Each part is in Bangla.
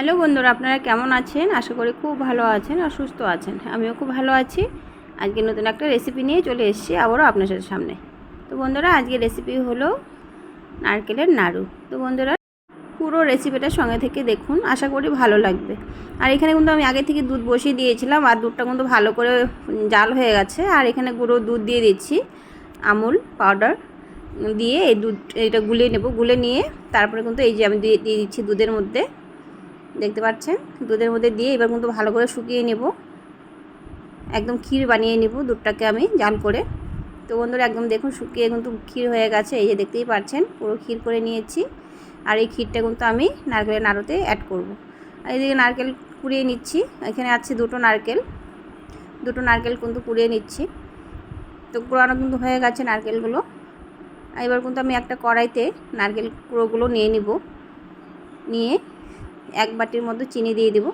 হ্যালো বন্ধুরা, আপনারা কেমন আছেন? আশা করি খুব ভালো আছেন আর সুস্থ আছেন। আমিও খুব ভালো আছি। আজকে নতুন একটা রেসিপি নিয়ে চলে এসেছি আবারও আপনার সামনে। তো বন্ধুরা, আজকে রেসিপি হলো নারকেলের নাড়ু। তো বন্ধুরা, পুরো রেসিপিটা সঙ্গে থেকে দেখুন, আশা করি ভালো লাগবে। আর এখানে কিন্তু আমি আগে থেকে দুধ বসিয়ে দিয়েছিলাম, আর দুধটা কিন্তু ভালো করে জাল হয়ে গেছে। আর এখানে গুঁড়ো দুধ দিয়ে দিচ্ছি, আমুল পাউডার দিয়ে এটা গুলিয়ে নেব। গুলে নিয়ে তারপরে কিন্তু এই যে আমি দিয়ে দিচ্ছি দুধের মধ্যে, দেখতে পাচ্ছেন, দুধের মধ্যে দিয়ে এবার কিন্তু ভালো করে শুকিয়ে নেব। একদম ক্ষীর বানিয়ে নেব দুধটাকে আমি জাল করে। তো বন্ধুরা, একদম দেখুন শুকিয়ে কিন্তু ক্ষীর হয়ে গেছে। এই যে দেখতেই পাচ্ছেন, পুরো ক্ষীর করে নিয়েছি। আর এই ক্ষীরটা কিন্তু আমি নারকেলের নাড়ুতে অ্যাড করব। আর এদিকে নারকেল কুড়িয়ে নিচ্ছি। এখানে আছে দুটো নারকেল কিন্তু কুড়িয়ে নিচ্ছি। তো কুড়ানো কিন্তু হয়ে গেছে নারকেলগুলো। এবার কিন্তু আমি একটা কড়াইতে নারকেল কুড়োগুলো নিয়ে নিব। নিয়ে এক বাটির মধ্যে চিনি দিয়ে দেব।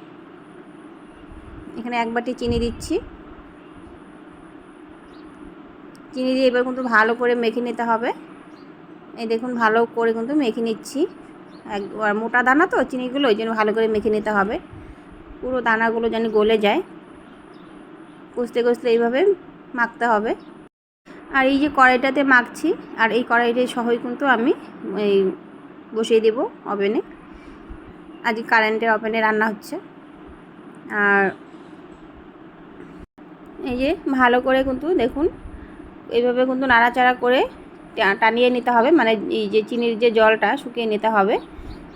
এখানে এক বাটি চিনি দিচ্ছি। চিনি দিয়ে এবার কিন্তু ভালো করে মেখে নিতে হবে। এই দেখুন, ভালো করে কিন্তু মেখে নিচ্ছি। একবার মোটা দানা তো চিনিগুলো, ওই জন্য ভালো করে মেখে নিতে হবে। পুরো দানাগুলো যেন গলে যায়, কষতে কষতে এইভাবে মাখতে হবে। আর এই যে কড়াইটাতে মাখছি, আর এই কড়াইটাই সহই কিন্তু আমি এই বসিয়ে দেব ওভেনে। আজকে কারেন্টের ওভেনে রান্না হচ্ছে। আর এই যে ভালো করে কিন্তু দেখুন, এইভাবে কিন্তু নাড়াচাড়া করে টানিয়ে নিতে হবে, মানে এই যে চিনির যে জলটা শুকিয়ে নিতে হবে।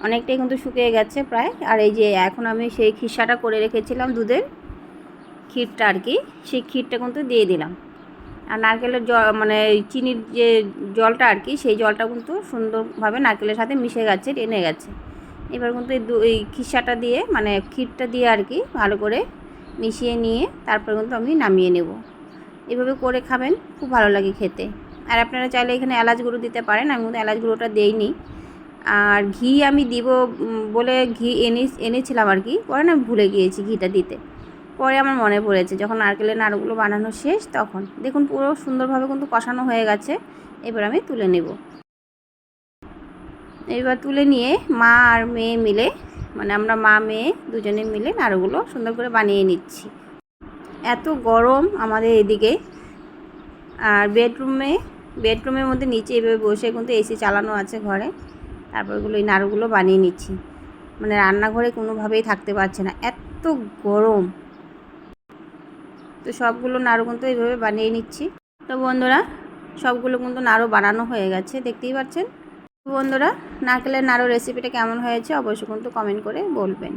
অনেকটাই কিন্তু শুকিয়ে গেছে প্রায়। আর এই যে এখন আমি সেই খিসাটা করে রেখেছিলাম, দুধের ক্ষীরটা আর কি, সেই ক্ষীরটা কিন্তু দিয়ে দিলাম। আর নারকেলের মানে চিনির যে জলটা আর কি, সেই জলটা কিন্তু সুন্দরভাবে নারকেলের সাথে মিশে গেছে, টেনে গেছে। এবার কিন্তু এই খিসাটা দিয়ে, মানে ক্ষীরটা দিয়ে আর কি ভালো করে মিশিয়ে নিয়ে তারপর কিন্তু আমি নামিয়ে নেব। এভাবে করে খাবেন, খুব ভালো লাগে খেতে। আর আপনারা চাইলে এখানে এলাচ গুঁড়ো দিতে পারেন, আমি কিন্তু এলাচ গুঁড়োটা দেইনি। আর ঘি আমি দিব বলে ঘি এনেছিলাম আর কি, পরে না আমি ভুলে গিয়েছি ঘিটা দিতে। পরে আমার মনে পড়েছে যখন নারকেলের নাড়ুগুলো বানানো শেষ, তখন দেখুন পুরো সুন্দরভাবে কিন্তু কষানো হয়ে গেছে। এবার আমি তুলে নেব। এবার তুলে নিয়ে মা আর মেয়ে মিলে, মানে আমরা মা মেয়ে দুজনে মিলে নাড়ুগুলো সুন্দর করে বানিয়ে নিচ্ছি। এত গরম আমাদের এদিকে। আর বেডরুমের মধ্যে নিচে এভাবে বসে কিন্তু এসি চালানো আছে ঘরে। তারপর এগুলো এই নাড়ুগুলো বানিয়ে নিচ্ছি। মানে রান্নাঘরে কোনোভাবেই থাকতে পারছে না, এত গরম। তো সবগুলো নাড়ু কিন্তু এইভাবে বানিয়ে নিচ্ছি। তো বন্ধুরা, সবগুলো কিন্তু নাড়ু বানানো হয়ে গেছে, দেখতেই পাচ্ছেন। বন্ধুরা, নারকেলের নাড়ু রেসিপিটা কেমন হয়েছে অবশ্যই কিন্তু কমেন্ট করে বলবেন।